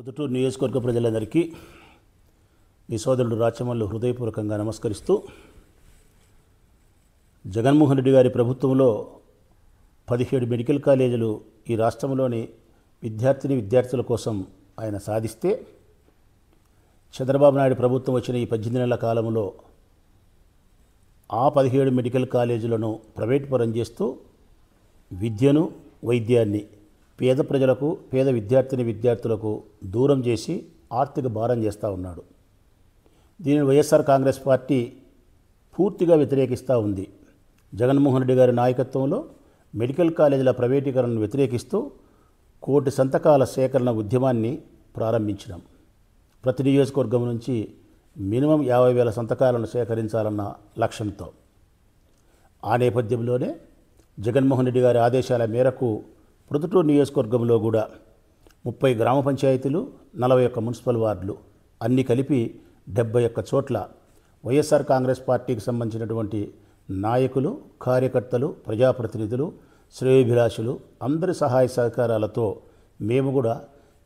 ప్రొద్దుటూరు నియోజకవర్గ ప్రజలందరికీ మీ సోదరుడు రాచమల్లు హృదయపూర్వకంగా నమస్కరిస్తూ, జగన్మోహన్ రెడ్డి గారి ప్రభుత్వంలో 17 మెడికల్ కాలేజీలు ఈ రాష్ట్రంలోని విద్యార్థుల కోసం ఆయన సాధిస్తే, చంద్రబాబు నాయుడు ప్రభుత్వం వచ్చిన ఈ 18 నెలల కాలంలో ఆ 17 మెడికల్ కాలేజీలను ప్రైవేట్ పరం చేస్తూ విద్యను, వైద్యాన్ని పేద ప్రజలకు, పేద విద్యార్థులకు దూరం చేసి ఆర్థిక భారం చేస్తూ ఉన్నాడు. దీనిని వైఎస్ఆర్ కాంగ్రెస్ పార్టీ పూర్తిగా వ్యతిరేకిస్తూ ఉంది. జగన్మోహన్ రెడ్డి గారి నాయకత్వంలో మెడికల్ కాలేజీల ప్రైవేటీకరణను వ్యతిరేకిస్తూ 1 కోటి సంతకాల సేకరణ ఉద్యమాన్ని ప్రారంభించినాం. ప్రతి నియోజకవర్గం నుంచి మినిమం 50,000 సంతకాలను సేకరించాలన్న లక్ష్యంతో. ఆ నేపథ్యంలోనే జగన్మోహన్ రెడ్డి గారి ఆదేశాల మేరకు ప్రొద్దుటూరు నియోజకవర్గంలో కూడా 30 గ్రామ పంచాయతీలు, 41 మున్సిపల్ వార్డులు అన్నీ కలిపి 71 చోట్ల వైఎస్ఆర్ కాంగ్రెస్ పార్టీకి సంబంధించినటువంటి నాయకులు, కార్యకర్తలు, ప్రజాప్రతినిధులు, శ్రేయోభిలాషులు అందరి సహాయ సహకారాలతో మేము కూడా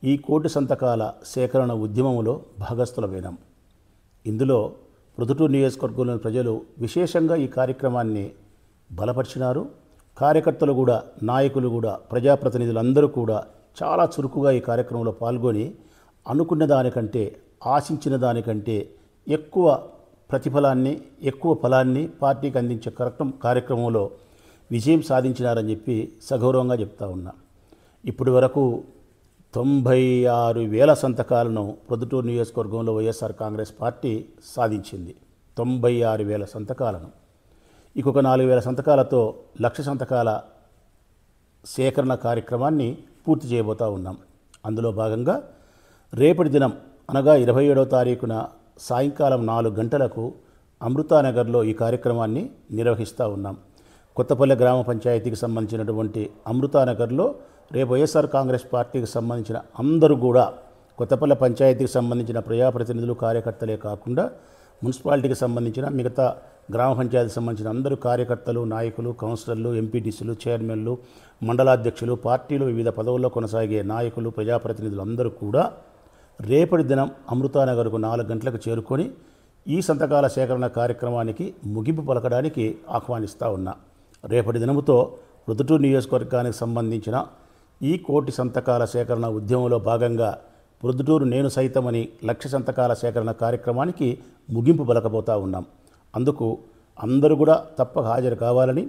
ఈ 1 కోటి సంతకాల సేకరణ ఉద్యమంలో భాగస్థులమైనాం. ఇందులో ప్రొద్దుటూరు నియోజకవర్గంలోని ప్రజలు విశేషంగా ఈ కార్యక్రమాన్ని బలపరిచినారు. కార్యకర్తలు కూడా, నాయకులు కూడా, ప్రజాప్రతినిధులు అందరూ కూడా చాలా చురుకుగా ఈ కార్యక్రమంలో పాల్గొని అనుకున్న దానికంటే, ఆశించిన దానికంటే ఎక్కువ ప్రతిఫలాన్ని, ఎక్కువ ఫలాన్ని పార్టీకి అందించే కార్యక్రమంలో విజయం సాధించినారని చెప్పి సగౌరవంగా చెప్తా ఉన్నా. ఇప్పటి వరకు 96,000 సంతకాలను ప్రొద్దుటూరు నియోజకవర్గంలో వైఎస్ఆర్ కాంగ్రెస్ పార్టీ సాధించింది. 96,000 సంతకాలను. ఇంకొక 4,000 సంతకాలతో 1,00,000 సంతకాల సేకరణ కార్యక్రమాన్ని పూర్తి చేయబోతూ ఉన్నాం. అందులో భాగంగా రేపటి దినం అనగా 27వ తారీఖున సాయంకాలం 4 గంటలకు అమృతానగర్లో ఈ కార్యక్రమాన్ని నిర్వహిస్తూ ఉన్నాం. కొత్తపల్లె గ్రామ పంచాయతీకి సంబంధించినటువంటి అమృతానగర్లో రేపు వైఎస్ఆర్ కాంగ్రెస్ పార్టీకి సంబంధించిన అందరూ కూడా, కొత్తపల్లె పంచాయతీకి సంబంధించిన ప్రజాప్రతినిధులు, కార్యకర్తలే కాకుండా మున్సిపాలిటీకి సంబంధించిన మిగతా గ్రామ పంచాయతీకి సంబంధించిన అందరూ కార్యకర్తలు, నాయకులు, కౌన్సిలర్లు, ఎంపీటీసీలు, చైర్మన్లు, మండలాధ్యక్షులు, పార్టీలో వివిధ పదవుల్లో కొనసాగే నాయకులు, ప్రజాప్రతినిధులు అందరూ కూడా రేపటి దినం అమృతానగర్కు 4 గంటలకు చేరుకొని ఈ సంతకాల సేకరణ కార్యక్రమానికి ముగింపు పలకడానికి ఆహ్వానిస్తూ ఉన్నా. రేపటి దినముతో ప్రొద్దుటూరు నియోజకవర్గానికి సంబంధించిన ఈ 1 కోటి సంతకాల సేకరణ ఉద్యమంలో భాగంగా ప్రొద్దుటూరు నేను సైతమని 1,00,000 సంతకాల సేకరణ కార్యక్రమానికి ముగింపు పలకబోతూ ఉన్నాం. అందుకు అందరూ కూడా తప్పక హాజరు కావాలని,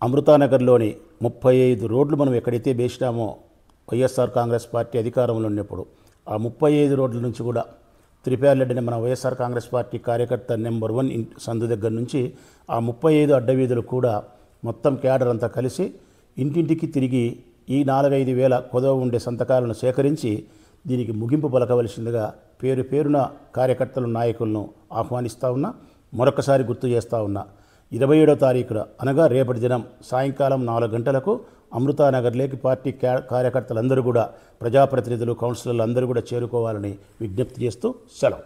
అమృతానగర్లోని 35 రోడ్లు మనం ఎక్కడైతే వేసినామో వైఎస్ఆర్ కాంగ్రెస్ పార్టీ అధికారంలో ఉన్నప్పుడు, ఆ 35 రోడ్ల నుంచి కూడా త్రిపాలరెడ్డిని మన వైఎస్ఆర్ కాంగ్రెస్ పార్టీ కార్యకర్త నెంబర్ 1 సందు దగ్గర నుంచి ఆ 35 అడ్డవీధులు కూడా మొత్తం క్యాడర్ అంతా కలిసి ఇంటింటికి తిరిగి ఈ 4-5 వేల కొదవ ఉండే సంతకాలను సేకరించి దీనికి ముగింపు పలకవలసిందిగా పేరు పేరున కార్యకర్తలు, నాయకులను ఆహ్వానిస్తూ ఉన్నా. మరొకసారి గుర్తు చేస్తూ ఉన్నా, 27వ తారీఖున అనగా రేపటి దినం సాయంకాలం 4 గంటలకు అమృతానగర్లోకి పార్టీ కార్యకర్తలందరూ కూడా, ప్రజాప్రతినిధులు, కౌన్సిలర్లు అందరూ కూడా చేరుకోవాలని విజ్ఞప్తి చేస్తూ సెలవు.